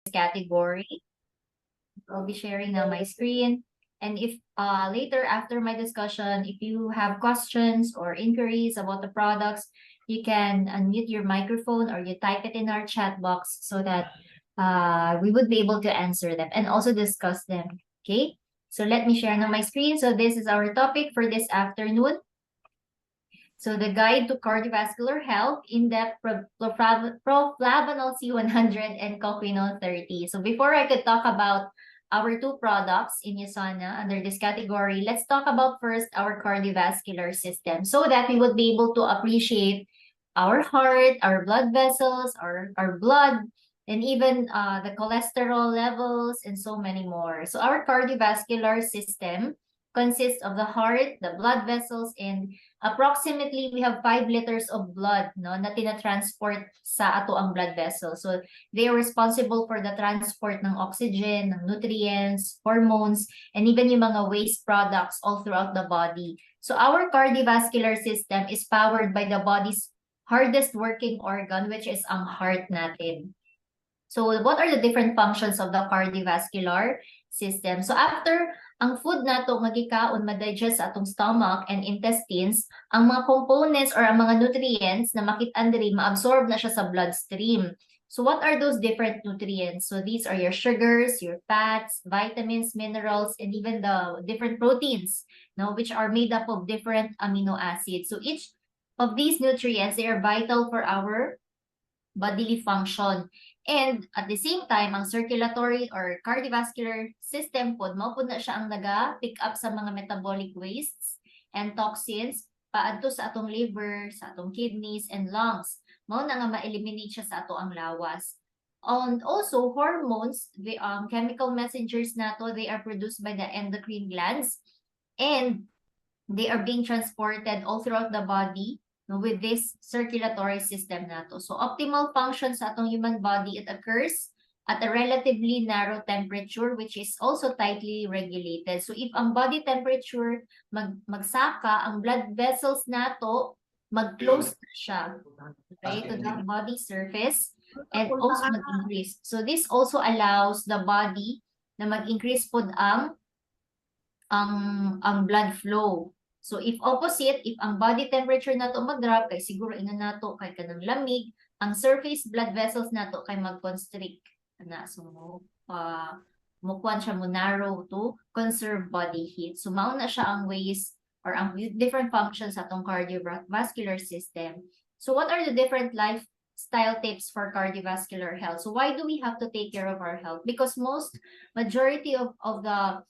category. I'll be sharing now my screen. And if later after my discussion, if you have questions or inquiries about the products, you can unmute your microphone or you type it in our chat box so that we would be able to answer them and also discuss them. Okay, so let me share now my screen. So this is our topic for this afternoon. So the Guide to Cardiovascular Health, in-depth proflavanol C100 and coquinol 30. So before I could talk about our two products in USANA under this category, let's talk about first our cardiovascular system so that we would be able to appreciate our heart, our blood vessels, our blood, and even the cholesterol levels and so many more. So our cardiovascular system consists of the heart, the blood vessels, and approximately we have 5 liters of blood no na tinatransport sa ato ang blood vessels. So they are responsible for the transport ng oxygen, ng nutrients, hormones, and even yung mga waste products all throughout the body. So our cardiovascular system is powered by the body's hardest working organ, which is ang heart natin. So what are the different functions of the cardiovascular system? So after ang food nato magikaon ma-digest sa atong stomach and intestines, ang mga components or ang mga nutrients na makit-an diri ma-absorb na siya sa bloodstream. So what are those different nutrients? So these are your sugars, your fats, vitamins, minerals, and even the different proteins, no, which are made up of different amino acids. So each of these nutrients, they are vital for our bodily function. And at the same time, ang circulatory or cardiovascular system po, mao po na siya ang naga-pick up sa mga metabolic wastes and toxins paadto sa atong liver, sa atong kidneys and lungs. Mao na nga ma-eliminate siya sa ato ang lawas. And also, hormones, the chemical messengers nato, they are produced by the endocrine glands and they are being transported all throughout the body with this circulatory system nato. So optimal function sa atong human body, it occurs at a relatively narrow temperature which is also tightly regulated. So if ang body temperature magsaka, ang blood vessels nato mag-close na siya, okay, to the body surface and also mag-increase. So this also allows the body na mag-increase pod ang blood flow. So if opposite, if ang body temperature nato mag-drop, kay siguro ina nato kay kanang lamig, ang surface blood vessels nato kay mag-constrict na. So mukuan siya mo narrow to conserve body heat. So mao na siya ang ways or ang different functions sa atong cardiovascular system. So what are the different lifestyle tips for cardiovascular health? So why do we have to take care of our health? Because majority of the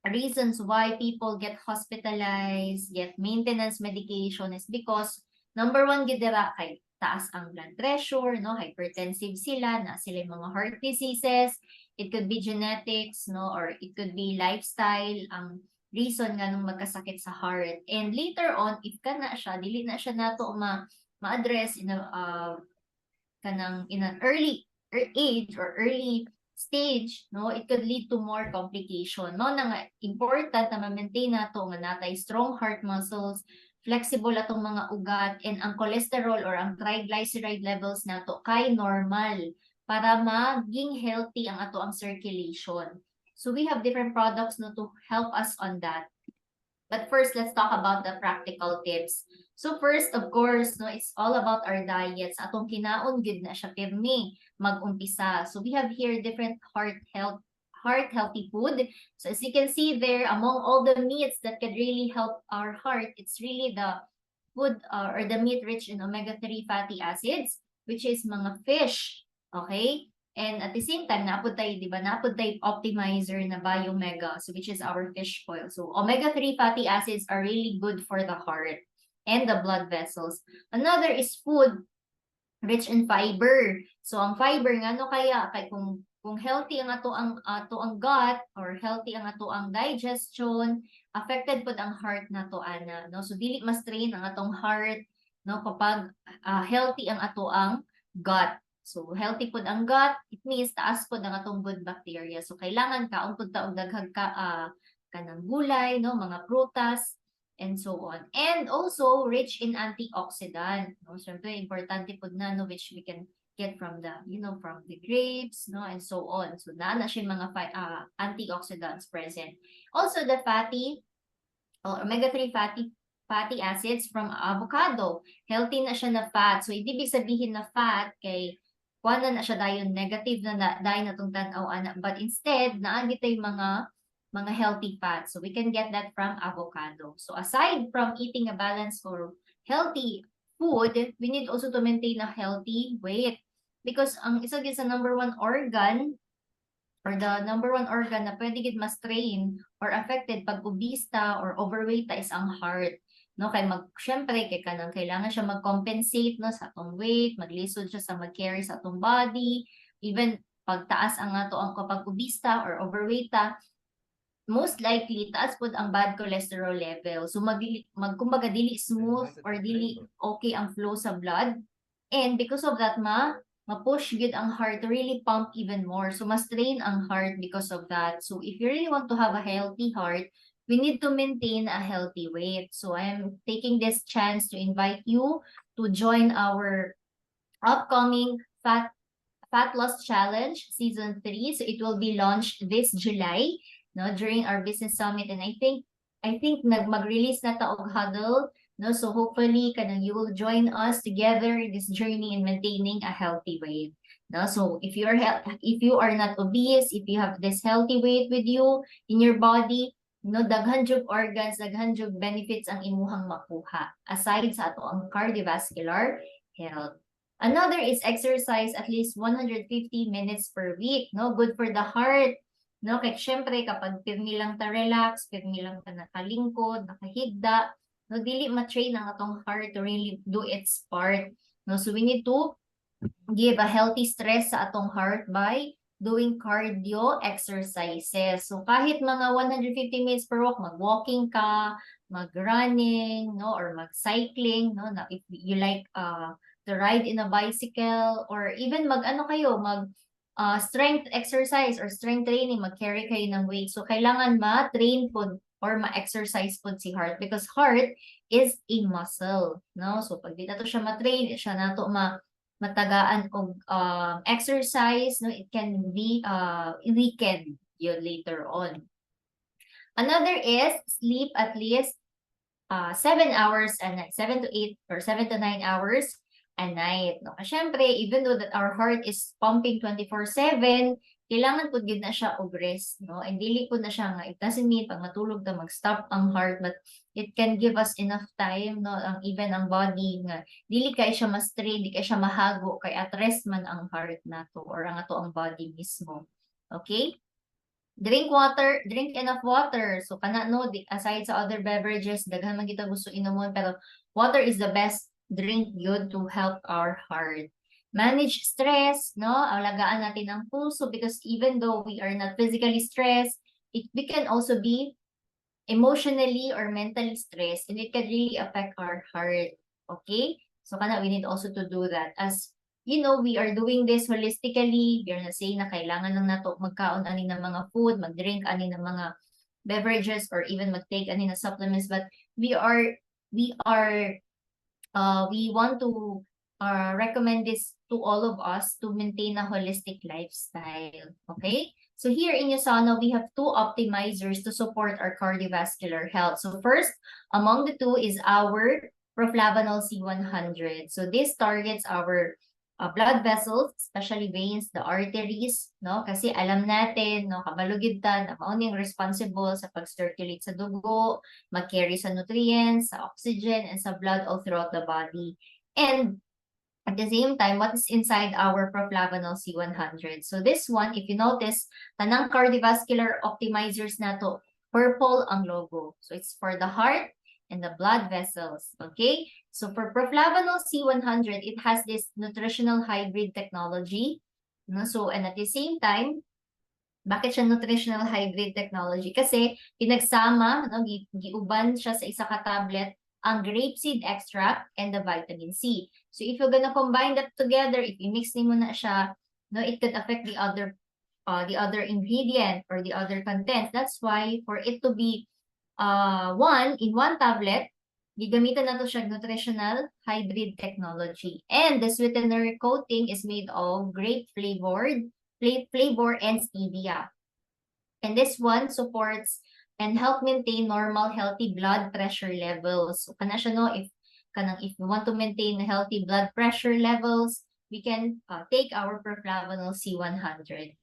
reasons why people get hospitalized, get maintenance medication is because number one, gidira kay taas ang blood pressure, no, hypertensive sila, na sila yung mga heart diseases, it could be genetics, no, or it could be lifestyle, ang reason nga nung magkasakit sa heart. And later on, if kana siya, dili na siya nato ma-address in an early age or early stage, no, it could lead to more complication. Mao na nga important na ma-maintain nato nga natay strong heart muscles, flexible atong mga ugat, and ang cholesterol or ang triglyceride levels nato kay normal para maging healthy ang ato ang circulation. So we have different products no to help us on that. But first, let's talk about the practical tips. So first, of course, no, it's all about our diets. Atong kinaon gud na siya pirmi mag-umpisa. So we have here different heart healthy food. So as you can see there, among all the meats that could really help our heart, it's really the food or the meat rich in omega-3 fatty acids, which is mga fish. Okay? And at the same time, napod tayo, di ba? Napod tayo optimizer na Biomega, so which is our fish oil. So omega-3 fatty acids are really good for the heart and the blood vessels. Another is food rich in fiber. So ang fiber nga no kaya kay kung healthy ang ato ang gut or healthy ang ato ang digestion, affected pod ang heart nato ana, no? So dili ma-strain ang atong heart, no, kapag healthy ang ato ang gut. So healthy pod ang gut, it means taas pod ang atong good bacteria. So kailangan kaon pod ta og daghang kanang gulay, no, mga prutas, and so on. And also rich in antioxidant, no? Syempre importante pod na, no, which we can get from the, from the grapes, no, and so on. So, na siya mga antioxidants present. Also, the fatty, or omega-3 fatty acids from avocado. Healthy na siya na fat. So, ibig sabihin na fat kay kuha na siya dayon negative na dayon natong tanaw ana, but instead naagi tay mga healthy fats. So we can get that from avocado. So aside from eating a balanced or healthy food, we need also to maintain a healthy weight, because ang isa gyud sa number one organ, or the number one organ na pwede gid ma-strain or affected pag obista or overweight ta is ang heart. No, kay syempre kay kanang kailangan siya mag-compensate no sa atong weight, maglisod siya sa mag-carry sa atong body, even pagtaas ang ato ang kapag obista or overweight ta, most likely taas pud ang bad cholesterol level. So kumbaga dili smooth or dili okay ang flow sa blood. And because of that, ma-push gid ang heart to really pump even more. So ma-strain ang heart because of that. So if you really want to have a healthy heart, we need to maintain a healthy weight. So I am taking this chance to invite you to join our upcoming Fat Loss Challenge Season 3. So it will be launched this July, no, during our business summit. And I think mag-release na ta og huddle, no, so hopefully kanang you will join us together in this journey in maintaining a healthy weight, no. So if you are not obese, if you have this healthy weight with you in your body, no, daghan jud organs, daghan jud benefits ang imuhang makuha aside sa ato ang cardiovascular health. Another is exercise at least 150 minutes per week, no, good for the heart. No, kaya syempre kapag pirmi lang ta relax, pirmi lang ta nakalingkod, nakahigda, no, dili ma-train ang atong heart to really do its part. No, so we need to give a healthy stress sa atong heart by doing cardio exercises. So kahit mga 150 minutes per walk, mag-walking ka, mag-running, no, or mag-cycling, no, na if you like to ride in a bicycle, or even mag-ano kayo, strength exercise or strength training, mag-carry kayo ng weight. So, kailangan ma-train po or ma-exercise po si heart, because heart is a muscle, no? So, pag di na to siya ma-train, siya na to matagaan og exercise, no? It can be weakened yun later on. Another is sleep at least 7 hours a night, 7 to 8 or 7 to 9 hours a night. No? Siyempre, even though that our heart is pumping 24/7, kailangan po gid na siya og rest, no? And dili po na siya nga, it doesn't mean pag matulog ta mag-stop ang heart, but it can give us enough time, no? Even ang body nga dili kay siya ma-strain, di kay siya mahago, kay at rest man ang heart nato or ang ato ang body mismo. Okay? Drink enough water. So kana no, aside sa other beverages, daghan man kita gusto inomon, pero water is the best drink good to help our heart. Manage stress, no? Alagaan natin ang pulso, because even though we are not physically stressed, we can also be emotionally or mentally stressed, and it can really affect our heart. Okay? So kana we need also to do that. As you know, we are doing this holistically. We are not saying na kailangan lang nato magkaon ani ng mga food, mag-drink ani ng mga beverages, or even mag-take ani na supplements, but we want to recommend this to all of us to maintain a holistic lifestyle. Okay? So here in USANA, we have 2 optimizers to support our cardiovascular health. So first, among the 2 is our Proflavanol C100. So this targets our blood vessels, especially veins, the arteries, no? Kasi alam natin, no, kabalugid ta na mao ning responsible sa pag-circulate sa dugo, mag-carry sa nutrients, sa oxygen, and sa blood all throughout the body. And at the same time, what is inside our Proflavanol C100? So this one, if you notice, tanang cardiovascular optimizers nato, purple ang logo. So it's for the heart and the blood vessels. Okay? So for Proflavanol C100, it has this nutritional hybrid technology. No? So, and at the same time, bakit siya nutritional hybrid technology? Kasi pinagsama, no, giuban siya sa isa ka tablet ang grapeseed extract and the vitamin C. So if you're gonna combine that together, if i-mix mo na siya, no, it could affect the other ingredient or the other content. That's why for it to be one tablet, Gigamitan nato siya nutritional hybrid technology. And the sweetener coating is made of grape flavor and stevia. And this one supports and help maintain normal healthy blood pressure levels. So kana siya no, if you want to maintain healthy blood pressure levels, we can take our Proflavanol C100.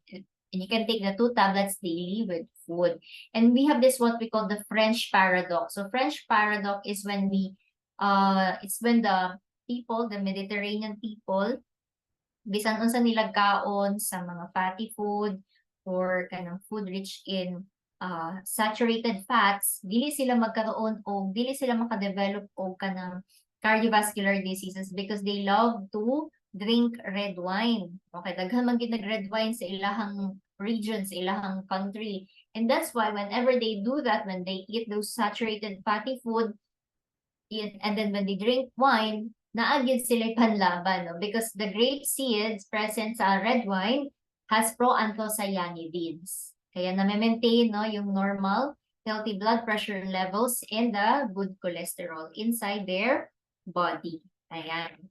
And you can take the 2 tablets daily with food. And we have this what we call the French paradox. So French paradox is when it's when the people, the Mediterranean people, bisan unsa nila kaon sa mga fatty food or kanang food rich in saturated fats, dili sila magkaroon o dili sila makadevelop o kanang cardiovascular diseases because they love to drink red wine. Okay, daghan man gid red wine sa ilahang region, sa ilahang country. And that's why whenever they do that, when they eat those saturated fatty food, and then when they drink wine, naagid sila panlaban, no? Because the grape seeds present sa red wine has proanthocyanidins. Kaya na-maintain, no, yung normal healthy blood pressure levels and the good cholesterol inside their body. Ayan.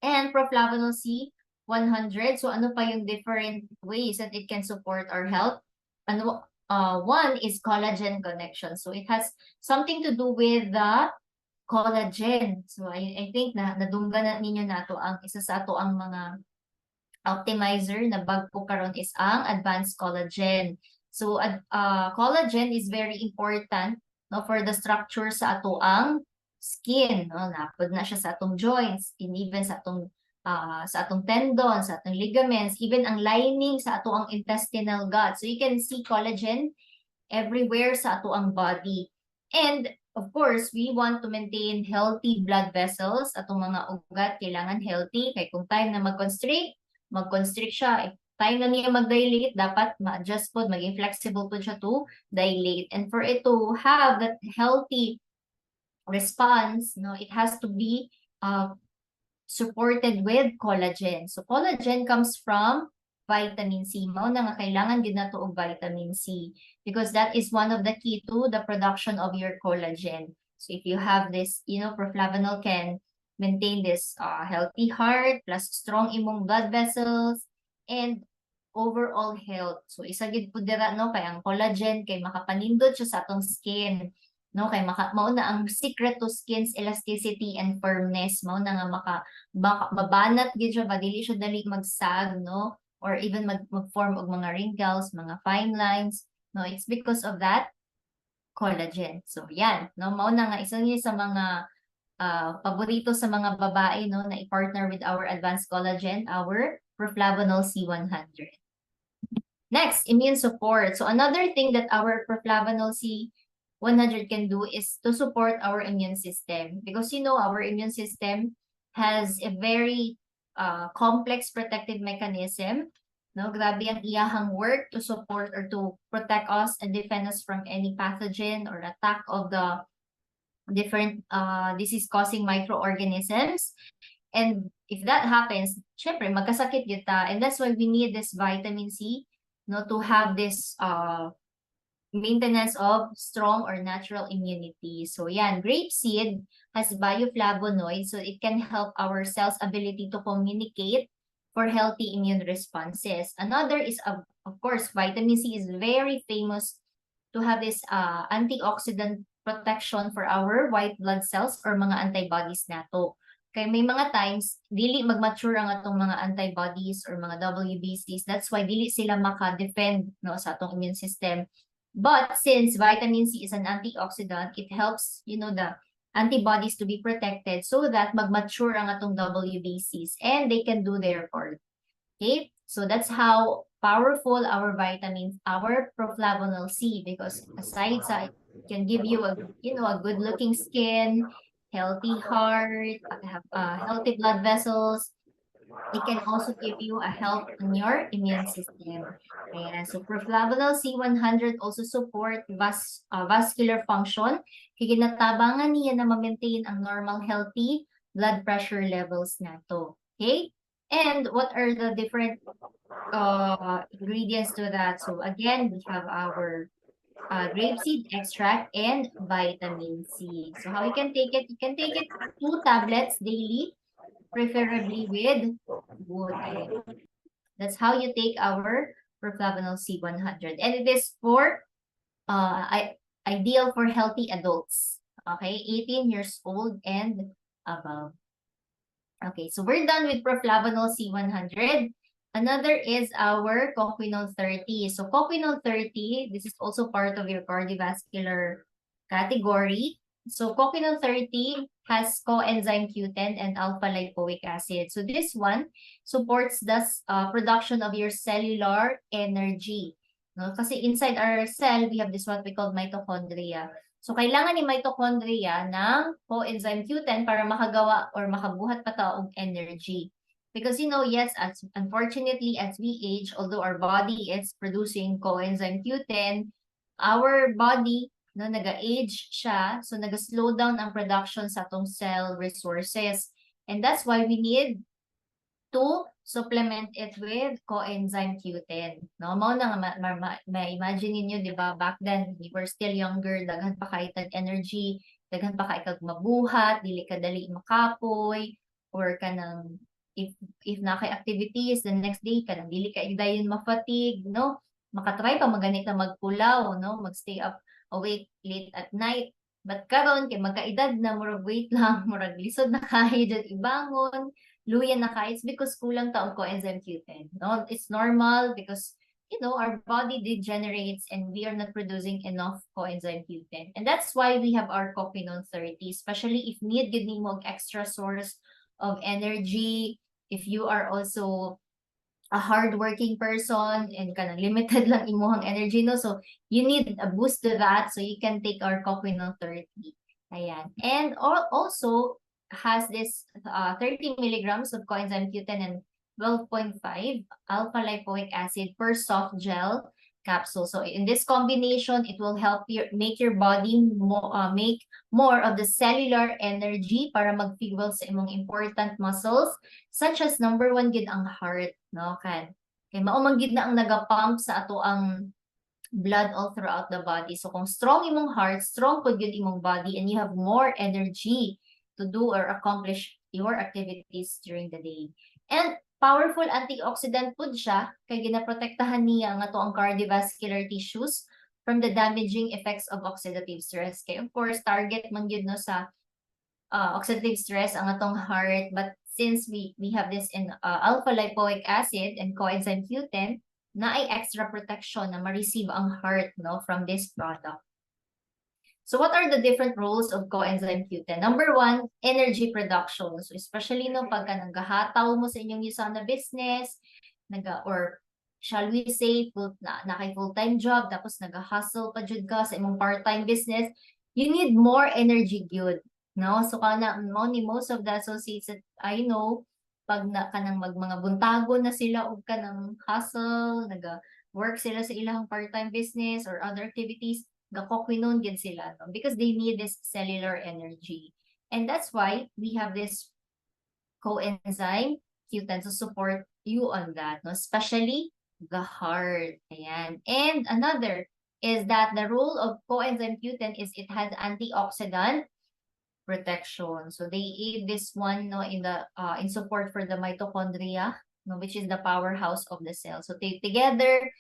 And Proflavanol C100. So ano pa yung different ways that it can support our health? Ano, one is collagen connection. So it has something to do with the collagen. So I think na nadunggan na ninyo nato ang isa sa ato ang mga optimizer na bagko karon is ang advanced collagen. So collagen is very important, no, for the structure sa ato ang skin, no, napod na siya sa atong joints, and even sa atong tendons, sa atong ligaments, even ang lining sa ato ang intestinal gut. So you can see collagen everywhere sa ato ang body. And of course, we want to maintain healthy blood vessels. Atong mga ugat kailangan healthy. Kaya kung time na mag-constrict siya. If time na niya mag-dilate, dapat ma-adjust po, maging flexible po siya to dilate. And for it to have that healthy response, no, it has to be supported with collagen. So collagen comes from vitamin C. Mao na nga kailangan din nato og vitamin C because that is one of the key to the production of your collagen. So if you have this, Proflavanol can maintain this healthy heart plus strong imong blood vessels and overall health. So isa gid pud dira, no, kay ang collagen kay makapanindot siya sa atong skin, no, kay mao na ang secret to skin's elasticity and firmness. Mao na nga mabanat gid siya, dili siya dali magsag, no, or even mag-form og mga wrinkles, mga fine lines, no, it's because of that collagen. So yan, no, mao na nga isa niya sa mga paborito sa mga babae, no, na i-partner with our advanced collagen, our Proflavanol C100. Next, immune support. So another thing that our Proflavanol C100 can do is to support our immune system because our immune system has a very complex protective mechanism. No, grabe ang iyahang work to support or to protect us and defend us from any pathogen or attack of the different disease-causing microorganisms. And if that happens, syempre magkasakit kita, and that's why we need this vitamin C, no, to have this maintenance of strong or natural immunity. So yan, grapeseed has bioflavonoids, so it can help our cells' ability to communicate for healthy immune responses. Another is, of course, vitamin C is very famous to have this antioxidant protection for our white blood cells or mga antibodies nato. Kaya may mga times, dili mag-mature ang atong mga antibodies or mga WBCs. That's why dili sila maka-defend, no, sa atong immune system. But since vitamin C is an antioxidant, it helps, the antibodies to be protected so that mag-mature ang atong WBCs and they can do their part. Okay? So that's how powerful our vitamins, our Proflavanol C, because aside sa it can give you a good-looking skin, healthy heart, healthy blood vessels, it can also give you a help in your immune system. Ayan. So Proflavanol C100 also support vascular function. Kaya ginatabangan niya na ma-maintain ang normal healthy blood pressure levels nato. Okay? And what are the different ingredients to that? So again, we have our grapeseed extract, and vitamin C. So how you can take it? You can take it 2 tablets daily, preferably with wood. That's how you take our Proflavanol C100. And it is for ideal for healthy adults. Okay, 18 years old and above. Okay, so we're done with Proflavanol C100. Another is our Coquinol 30. So Coquinol 30, this is also part of your cardiovascular category. So Coquinol 30 has coenzyme Q10 and alpha-lipoic acid. So this one supports the production of your cellular energy. No? Kasi inside our cell, we have this what we call mitochondria. So, kailangan ni mitochondria ng coenzyme Q10 para makagawa or makabuhat pa taong energy. Because, yes, unfortunately, as we age, although our body is producing coenzyme Q10, our body, nag-age siya, so nag-slow down ang production sa atong cell resources. And that's why we need to supplement it with coenzyme Q10. No, mao na ma-imagine niyo, 'di ba? Back then, we were still younger, daghan pa kay tag energy, daghan pa kay kag mabuhat, dili ka dali makapoy or kanang if na kay activities the next day kanang dili ka dayon ma-fatigue, no? Makatry pa maganit na magpulaw, no? Magstay up awake late at night. But karon kay magkaedad na murag wait lang, murag lisod na kay jud ibangon, luya na ka, it's because kulang taong coenzyme Q10. No, it's normal because our body degenerates and we are not producing enough coenzyme Q10. And that's why we have our Coquinol 30, especially if need gid nimo extra source of energy, if you are also a hardworking person and kind of limited lang imuhang energy, no? So you need a boost to that, so you can take our Coquinol 30. Ayan. And also has this 30 milligrams of coenzyme Q10 and 12.5 alpha-lipoic acid per soft gel capsule. So in this combination, it will help make your body make more of the cellular energy para mag-fuel sa imong important muscles, such as number 1 gid ang heart, no? Kay mao man gid na ang nagapump sa ato ang blood all throughout the body. So kung strong imong heart, strong pud gyud imong body, and you have more energy to do or accomplish your activities during the day. And powerful antioxidant pud siya kay ginaprotektahan niya ang ato ang cardiovascular tissues from the damaging effects of oxidative stress. Kay of course target man gyud no sa oxidative stress ang atong heart, but since we have this in alpha-lipoic acid and coenzyme Q10, na ay extra protection na ma-receive ang heart, no, from this product. So what are the different roles of coenzyme Q10? Number 1, energy production. So especially no pagka naghahataw mo sa inyong USANA business, or shall we say na kay full-time job tapos nag-hustle pa jud ka sa imong part-time business, you need more energy gyud, no? So kana mo ni most of the associates that I know, pag kanang mga buntago na sila og kanang hustle, work sila sa ilang part-time business or other activities, gakoquinon gid sila, no? Because they need this cellular energy. And that's why we have this coenzyme Q10 to support you on that, no? Especially the heart. Ayan. And another is that the role of coenzyme Q10 is it has antioxidant protection. So they aid this one, no, in support for the mitochondria, no, which is the powerhouse of the cell. So together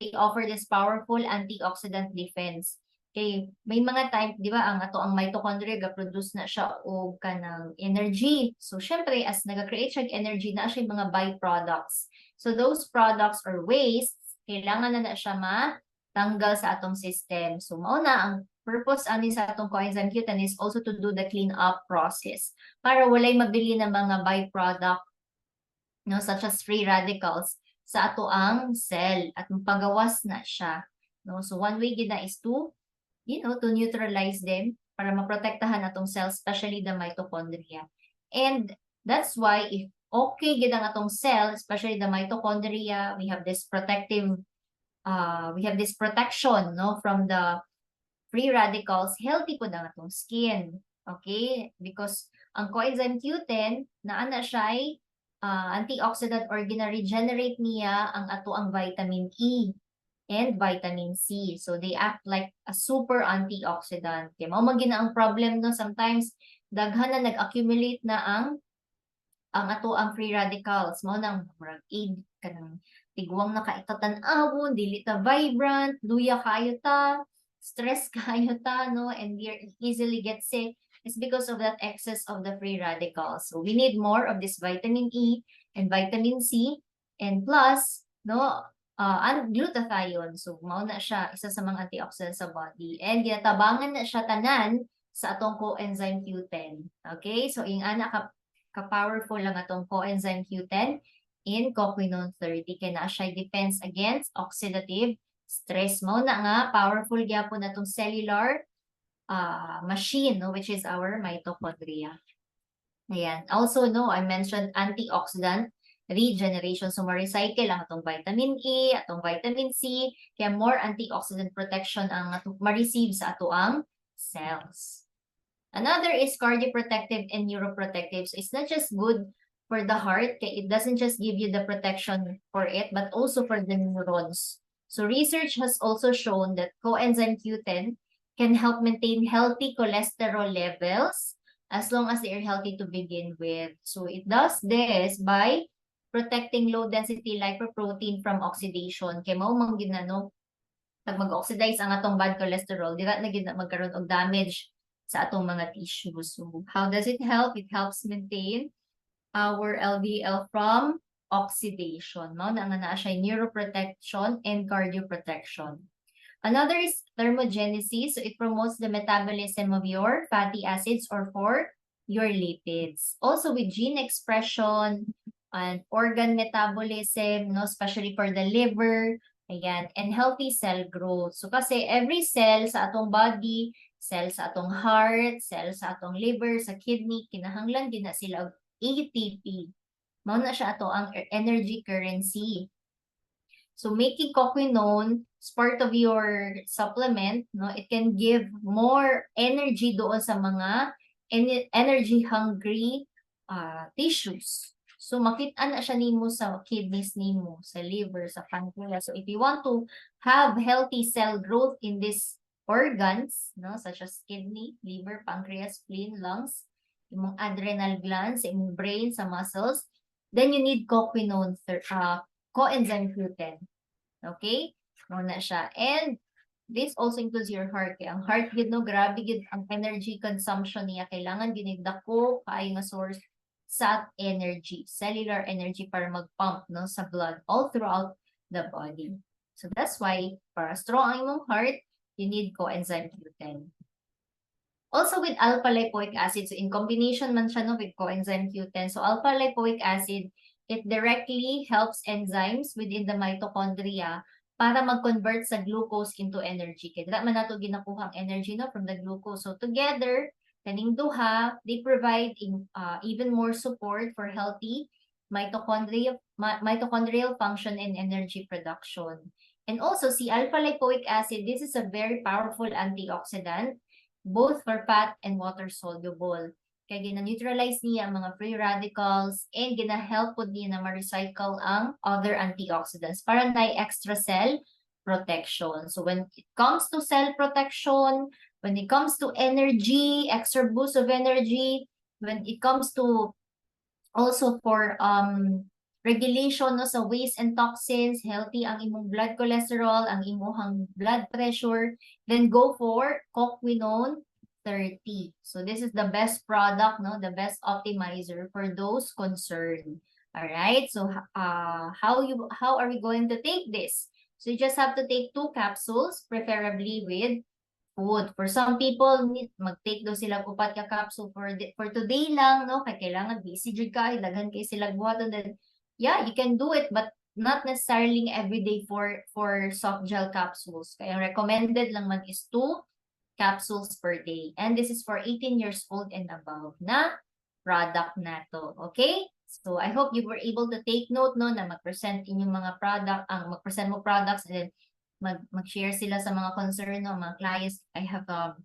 they offer this powerful antioxidant defense. Okay, may mga time, di ba, ang mitochondria ga-produce na siya og kanang energy. So syempre as naga-create siya energy na siya mga byproducts. So those products or wastes kailangan na siya matanggal sa atong system. So mao na ang purpose ani sa atong coenzyme Q10 is also to do the clean up process para walay mabili na mga byproduct, no, such as free radicals sa ato ang cell at mapagawas na siya, no? So one way gid na is to to neutralize them para maprotektahan atong cells, especially the mitochondria. And that's why if okay gid ang atong cell, especially the mitochondria, we have this protection, no, from the free radicals, healthy po ang atong skin. Okay? Because ang coenzyme Q10, naana siya ay antioxidant or gina-regenerate niya ang ato ang vitamin E. and vitamin C. So they act like a super antioxidant. Kaya mao man gina ang problem no, sometimes daghan na nag-accumulate na ang ato ang free radicals. Mao nang murag aid kanang tigwang na kaitatan-awon, dili ta vibrant, luya kayo ta, stress kayo ta, no, and we easily get sick. It's because of that excess of the free radicals. So we need more of this vitamin E and vitamin C, and plus, no, glutathione. So mao na siya isa sa mga antioxidants sa body, and ginatabangan na siya tanan sa atong coenzyme Q10. Okay? So ing ana ka-powerful lang atong coenzyme Q10 in Coquinone 30 kay naa siya defense against oxidative stress. Mao na nga powerful gyapon natong cellular machine, no, which is our mitochondria. Ayan. Also, no, I mentioned antioxidant regeneration. So, ma-recycle ang atong vitamin E, atong vitamin C, kaya more antioxidant protection ang ma-receive sa ato ang cells. Another is cardioprotective and neuroprotective. So, it's not just good for the heart, kaya it doesn't just give you the protection for it, but also for the neurons. So, research has also shown that coenzyme Q10 can help maintain healthy cholesterol levels as long as they are healthy to begin with. So it does this by protecting low-density lipoprotein from oxidation. Kaya mao man gid na, no, pag mag-oxidize ang atong bad cholesterol, dira na gid na magkaroon og damage sa atong mga tissues. So how does it help? It helps maintain our LDL from oxidation. Mao na nga naa siya neuroprotection and cardioprotection. Another is thermogenesis. So it promotes the metabolism of your fatty acids or for your lipids. Also with gene expression and organ metabolism, no, especially for the liver, ayan, and healthy cell growth. So kasi every cell sa atong body, cell sa atong heart, cell sa atong liver, sa kidney, kinahanglan din na sila og ATP. Mao na siya ato ang energy currency. So making Coquinone as part of your supplement, no, it can give more energy doon sa mga energy hungry tissues. So makita na siya nimo sa kidneys nimo, sa liver, sa pancreas. So if you want to have healthy cell growth in these organs, no, such as kidney, liver, pancreas, spleen, lungs, imong adrenal glands, imong brain, sa muscles, then you need Coquinone coenzyme Q10. Okay? Muna siya. And this also includes your heart. Kaya ang heart, gid no, grabe gid ang energy consumption niya. Kailangan ginigdako kaayo nga source sa energy, cellular energy para mag-pump, no, sa blood all throughout the body. So that's why, para strong ang imong heart, you need coenzyme Q10. Also with alpha-lipoic acid, so in combination man siya, no, with coenzyme Q10. So alpha-lipoic acid, it directly helps enzymes within the mitochondria para mag-convert sa glucose into energy. Kaya dira man nato ginakuha ang energy, no, from the glucose. So together, kaning duha, they provide even more support for healthy mitochondrial function and energy production. And also, si alpha-lipoic acid, this is a very powerful antioxidant, both for fat and water soluble. Kaya gina-neutralize niya ang mga free radicals and gina-help po niya na ma-recycle ang other antioxidants para na extra cell protection. So when it comes to cell protection, when it comes to energy, extra boost of energy, when it comes to also for regulation, no, sa waste and toxins, healthy ang imong blood cholesterol, ang imong blood pressure, then go for Coquinone 30. So this is the best product, no, the best optimizer for those concerned. All right. So how are we going to take this? So you just have to take 2 capsules, preferably with food. For some people, mag-take daw sila 4 ka capsule for today lang, no? Kaya kailangan busy jud ka, daghan kay sila buhaton. Then yeah, you can do it, but not necessarily every day for soft gel capsules. Kaya recommended lang man is 2 capsules per day. And this is for 18 years old and above na product na to. Okay? So I hope you were able to take note, no, na mag-present inyong mga mag-present mo products, and then mag-share sila sa mga concern, no, mga clients. I have a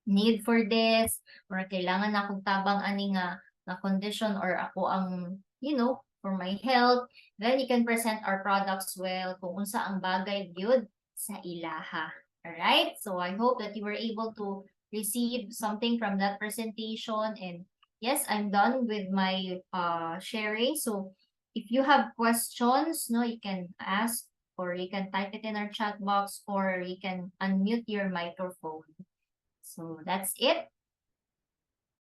need for this, or kailangan na akong tabang ani nga condition, or ako ang, you know, for my health. Then you can present our products well kung unsa ang bagay gyud sa Ilaha. Alright? So I hope that you were able to receive something from that presentation. And yes, I'm done with my sharing. So if you have questions, no, you can ask or you can type it in our chat box or you can unmute your microphone. So that's it.